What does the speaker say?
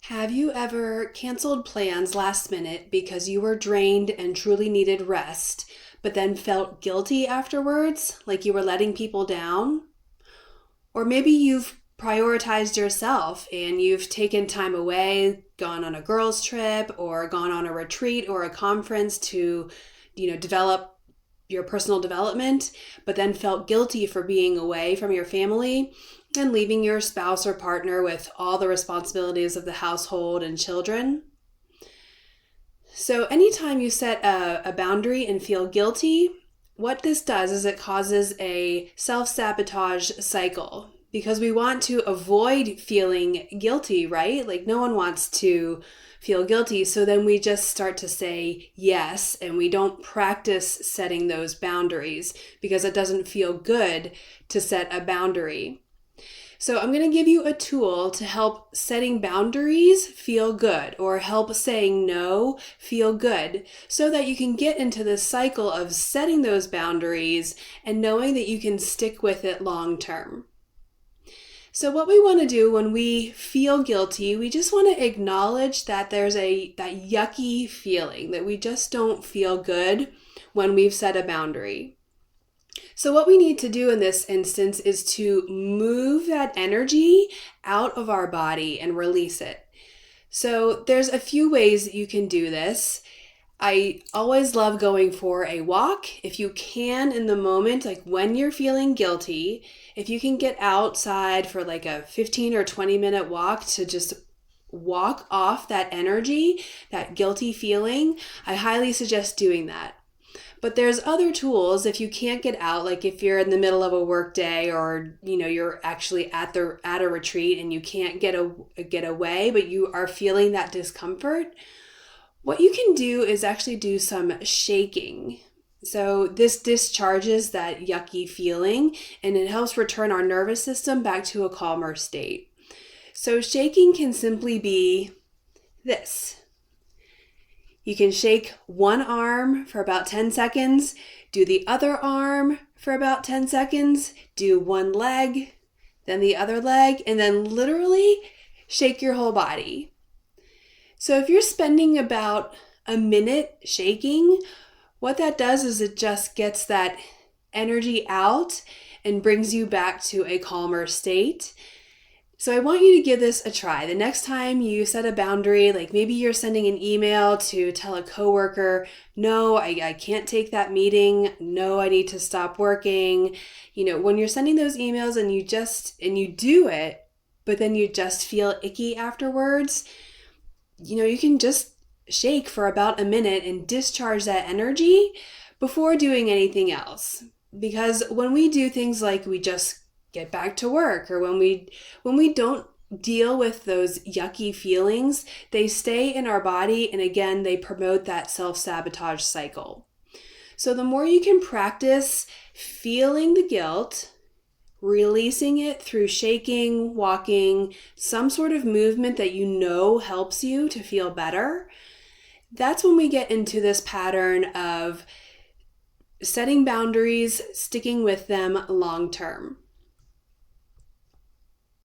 Have you ever canceled plans last minute because you were drained and truly needed rest, but then felt guilty afterwards, like you were letting people down? Or maybe you've prioritized yourself and you've taken time away, gone on a girls' trip, or gone on a retreat or a conference to, develop your personal development, but then felt guilty for being away from your family and leaving your spouse or partner with all the responsibilities of the household and children. So anytime you set a boundary and feel guilty, what this does is it causes a self-sabotage cycle because we want to avoid feeling guilty, right? Like no one wants to feel guilty. So then we just start to say yes, and we don't practice setting those boundaries because it doesn't feel good to set a boundary. So I'm going to give you a tool to help setting boundaries feel good, or help saying no feel good, so that you can get into this cycle of setting those boundaries and knowing that you can stick with it long term. So what we want to do when we feel guilty, we just want to acknowledge that there's that yucky feeling, that we just don't feel good when we've set a boundary. So what we need to do in this instance is to move that energy out of our body and release it. So there's a few ways that you can do this. I always love going for a walk. If you can in the moment, like when you're feeling guilty, if you can get outside for like a 15 or 20 minute walk to just walk off that energy, that guilty feeling, I highly suggest doing that. But there's other tools if you can't get out, like if you're in the middle of a work day, or you're actually at a retreat and you can't get away, but you are feeling that discomfort. What you can do is actually do some shaking. So this discharges that yucky feeling and it helps return our nervous system back to a calmer state. So shaking can simply be this. You can shake one arm for about 10 seconds, do the other arm for about 10 seconds, do one leg, then the other leg, and then literally shake your whole body. So if you're spending about a minute shaking, what that does is it just gets that energy out and brings you back to a calmer state. So I want you to give this a try. The next time you set a boundary, like maybe you're sending an email to tell a coworker, no, I can't take that meeting. No, I need to stop working. When you're sending those emails and you do it, but then you just feel icky afterwards, you can just shake for about a minute and discharge that energy before doing anything else. Because when we do things like we just get back to work, or when we don't deal with those yucky feelings, they stay in our body, and again, they promote that self-sabotage cycle. So the more you can practice feeling the guilt, releasing it through shaking, walking, some sort of movement that helps you to feel better, that's when we get into this pattern of setting boundaries, sticking with them long term.